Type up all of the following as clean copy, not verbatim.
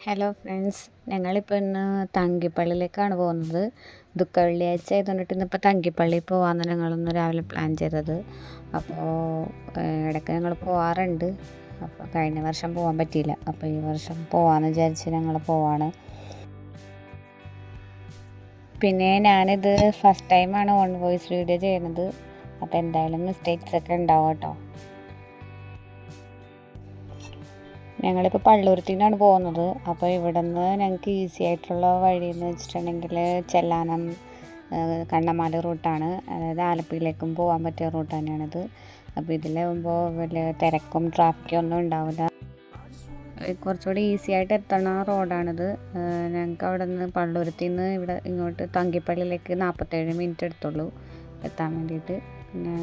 Hello friends, ഞങ്ങളിപ്പോൾ ഇന്ന് തങ്കിപ്പള്ളിയിലേക്കാണ് പോകുന്നത്. ദുഃഖ വെള്ളിയാഴ്ച ആയതുകൊണ്ടിട്ട് ഇന്നിപ്പോൾ തങ്കിപ്പള്ളി പോകാമെന്ന് ഞങ്ങളൊന്ന് രാവിലെ പ്ലാൻ ചെയ്തത്. അപ്പോൾ ഇടയ്ക്ക് ഞങ്ങൾ പോകാറുണ്ട്. അപ്പോൾ കഴിഞ്ഞ വർഷം പോകാൻ പറ്റിയില്ല, അപ്പോൾ ഈ വർഷം പോകാമെന്ന് വിചാരിച്ച് ഞങ്ങൾ പോവാണ്. പിന്നെ ഞാനിത് ഫസ്റ്റ് ടൈമാണ് ഓൺ വോയിസ് വീഡിയോ ചെയ്യുന്നത്. അപ്പോൾ എന്തായാലും മിസ്റ്റേക്സ് ഒക്കെ ഉണ്ടാവും കേട്ടോ. ഞങ്ങളിപ്പോൾ പള്ളുരുത്തിയിൽ നിന്നാണ് പോകുന്നത്. അപ്പോൾ ഇവിടെ നിന്ന് ഞങ്ങൾക്ക് ഈസി ആയിട്ടുള്ള വഴി എന്ന് വെച്ചിട്ടുണ്ടെങ്കിൽ ചെല്ലാനം കണ്ണമാലി റൂട്ടാണ്. അതായത് ആലപ്പിയിലേക്കും പോകാൻ പറ്റിയ റൂട്ട് തന്നെയാണിത്. അപ്പോൾ ഇതിലാകുമ്പോൾ വലിയ തിരക്കും ട്രാഫിക്കും ഒന്നും ഉണ്ടാവില്ല. കുറച്ചുകൂടി ഈസി ആയിട്ട് എത്തണ റോഡാണിത്. ഞങ്ങൾക്ക് അവിടെ നിന്ന് പള്ളുരുത്തിയിൽ നിന്ന് ഇവിടെ ഇങ്ങോട്ട് തങ്കിപ്പള്ളിയിലേക്ക് 47 മിനിറ്റ് എടുത്തുള്ളൂ എത്താൻ വേണ്ടിയിട്ട്. പിന്നെ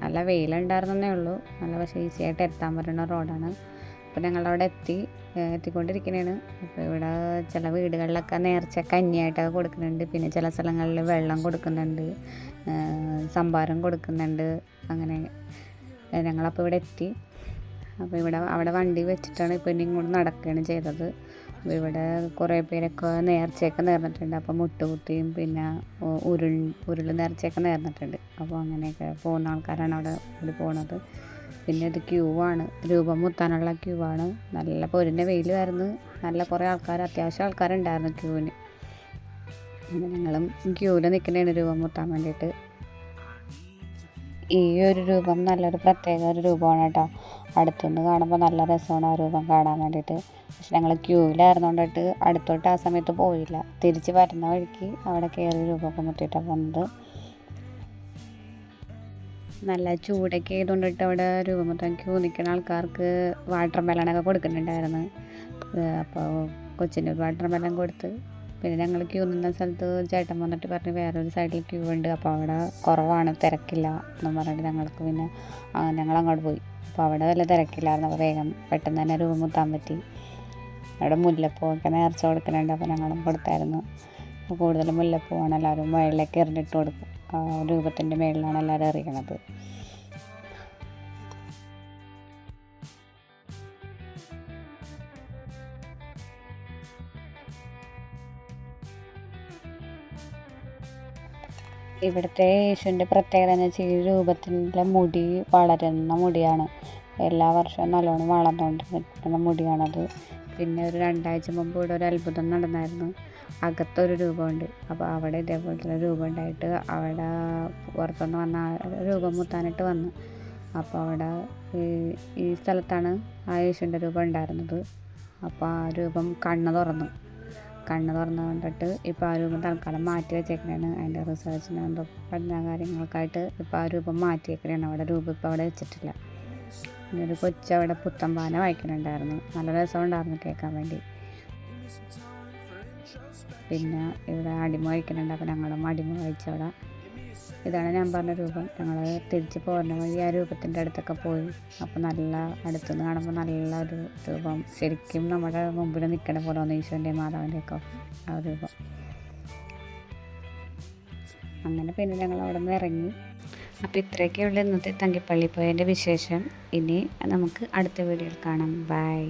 നല്ല വെയിലുണ്ടായിരുന്നേ ഉള്ളൂ, നല്ല പക്ഷേ ഈസി ആയിട്ട് എത്താൻ പറ്റുന്ന റോഡാണ്. അപ്പോൾ ഞങ്ങളവിടെ എത്തിക്കൊണ്ടിരിക്കുന്നതാണ്. അപ്പോൾ ഇവിടെ ചില വീടുകളിലൊക്കെ നേർച്ച കഞ്ഞിയായിട്ടൊക്കെ കൊടുക്കുന്നുണ്ട്. പിന്നെ ചില സ്ഥലങ്ങളിൽ വെള്ളം കൊടുക്കുന്നുണ്ട്, സംഭാരം കൊടുക്കുന്നുണ്ട്. അങ്ങനെ ഞങ്ങളപ്പോൾ ഇവിടെ എത്തി. അപ്പോൾ അവിടെ വണ്ടി വെച്ചിട്ടാണ് ഇപ്പോൾ ഇനി ഇങ്ങോട്ട് നടക്കുകയാണ് ചെയ്തത്. അപ്പോൾ ഇവിടെ കുറേ പേരൊക്കെ നേർച്ചയൊക്കെ നേർന്നിട്ടുണ്ട്. അപ്പോൾ മുട്ടുകുത്തിയും പിന്നെ ഉരുൾ നേർച്ചയൊക്കെ നേർന്നിട്ടുണ്ട്. അപ്പോൾ അങ്ങനെയൊക്കെ പോകുന്ന ആൾക്കാരാണ് അവിടെ കൂടി പോകുന്നത്. പിന്നെ ഇത് ക്യൂ ആണ്, രൂപം മുത്താനുള്ള ക്യൂ ആണ്. നല്ല പൊരിൻ്റെ വെയിലുമായിരുന്നു. നല്ല കുറേ അത്യാവശ്യം ആൾക്കാരുണ്ടായിരുന്നു ക്യൂവിന്. അങ്ങനെ ഞങ്ങളും ക്യൂവിൽ നിൽക്കുന്നതാണ് രൂപം മുത്താൻ വേണ്ടിയിട്ട്. ഈ ഒരു രൂപം നല്ലൊരു പ്രത്യേക ഒരു രൂപമാണ് കേട്ടോ. അടുത്തുനിന്ന് കാണുമ്പോൾ നല്ല രസമാണ് ആ രൂപം കാണാൻ വേണ്ടിയിട്ട്. പക്ഷെ ഞങ്ങൾ ക്യൂവിലായിരുന്നുകൊണ്ടിട്ട് അടുത്തോട്ട് ആ സമയത്ത് പോയില്ല. തിരിച്ച് വരുന്ന വഴിക്ക് അവിടെ കയറി രൂപമൊക്കെ മുത്തിയിട്ടാണ് പോകുന്നത്. നല്ല ചൂടൊക്കെ ആയതുകൊണ്ടിട്ട് അവിടെ രൂപമൊത്തം ക്യൂ നിൽക്കുന്ന ആൾക്കാർക്ക് വാട്ടർ മെലണൊക്കെ കൊടുക്കുന്നുണ്ടായിരുന്നു. അപ്പോൾ കൊച്ചിൻ്റെ ഒരു വാട്ടർ മെലൺ കൊടുത്ത്. പിന്നെ ഞങ്ങൾ ക്യൂ നിന്ന സ്ഥലത്ത് ചേട്ടൻ വന്നിട്ട് പറഞ്ഞ് വേറൊരു സൈഡിൽ ക്യൂ ഉണ്ട്, അപ്പോൾ അവിടെ കുറവാണ്, തിരക്കില്ല എന്നും പറഞ്ഞിട്ട് ഞങ്ങൾക്ക് പിന്നെ ഞങ്ങൾ അങ്ങോട്ട് പോയി. അപ്പോൾ അവിടെ വല്ല തിരക്കില്ലായിരുന്നു. അപ്പോൾ വേഗം പെട്ടെന്ന് തന്നെ രൂപം മുത്താൻ പറ്റി. അവിടെ മുല്ലപ്പൂവൊക്കെ നേർച്ച കൊടുക്കുന്നുണ്ട്, അപ്പോൾ ഞങ്ങളും കൊടുത്തായിരുന്നു. അപ്പോൾ കൂടുതലും മുല്ലപ്പൂവാണ് എല്ലാവരും മുകളിലേക്ക് എറിഞ്ഞിട്ട് കൊടുക്കും. രൂപത്തിൻ്റെ മുകളിലാണ് എല്ലാവരും എറിയണത്. ഇവിടുത്തെ യേശുവിൻ്റെ പ്രത്യേകത എന്ന് വെച്ചാൽ ഈ രൂപത്തിൻ്റെ മുടി വളരുന്ന മുടിയാണ്. എല്ലാ വർഷവും നല്ലോണം വളർന്നുകൊണ്ട് നിൽക്കുന്ന മുടിയാണത്. പിന്നെ ഒരു 2 ആഴ്ച മുമ്പ് ഇവിടെ ഒരു അത്ഭുതം നടന്നായിരുന്നു. അകത്തൊരു രൂപമുണ്ട്. അപ്പോൾ അവിടെ ഇതേപോലത്തെ രൂപം ഉണ്ടായിട്ട് അവിടെ പുറത്തുനിന്ന് വന്ന രൂപം മുത്താനായിട്ട് വന്നു. അപ്പോൾ അവിടെ ഈ സ്ഥലത്താണ് ആ യേശുവിൻ്റെ രൂപം ഉണ്ടായിരുന്നത്. അപ്പോൾ ആ രൂപം കണ്ണ് തുറന്നു കൊണ്ടിട്ട് ഇപ്പോൾ ആ രൂപം തൽക്കാലം മാറ്റി വെച്ചേക്കണേണ്. അതിൻ്റെ റിസർച്ചിന് എന്തോ പഠന കാര്യങ്ങൾക്കായിട്ട് ഇപ്പോൾ ആ രൂപം മാറ്റി വെക്കണേണ്. അവിടെ രൂപം ഇപ്പോൾ അവിടെ വെച്ചിട്ടില്ല. പിന്നെ ഒരു കൊച്ചവിടെ പുത്തമ്പാന വായിക്കുന്നുണ്ടായിരുന്നു. നല്ല രസമുണ്ടായിരുന്നു കേൾക്കാൻ വേണ്ടി. പിന്നെ ഇവിടെ അടിമ വഹിക്കുന്നുണ്ട്. അപ്പോൾ ഞങ്ങളും അടിമ വഹിച്ചവിടെ. ഇതാണ് ഞാൻ പറഞ്ഞ രൂപം. ഞങ്ങൾ തിരിച്ച് പോകുന്ന വഴി ആ രൂപത്തിൻ്റെ അടുത്തൊക്കെ പോയി. അപ്പോൾ നല്ല അടുത്തുനിന്ന് കാണുമ്പോൾ നല്ലൊരു രൂപം, ശരിക്കും നമ്മുടെ മുമ്പിൽ നിൽക്കണ പോലെ ഒന്ന് ഈശോൻ്റെയും മാതാവിൻ്റെയൊക്കെ ആ രൂപം. അങ്ങനെ പിന്നെ ഞങ്ങൾ അവിടെ നിന്ന് ഇറങ്ങി. അപ്പോൾ ഇത്രയൊക്കെയുള്ള ഇന്നത്തെ തങ്കിപ്പള്ളി പോയതിൻ്റെ വിശേഷം. ഇനി നമുക്ക് അടുത്ത വീഡിയോയിൽ കാണാം. ബൈ.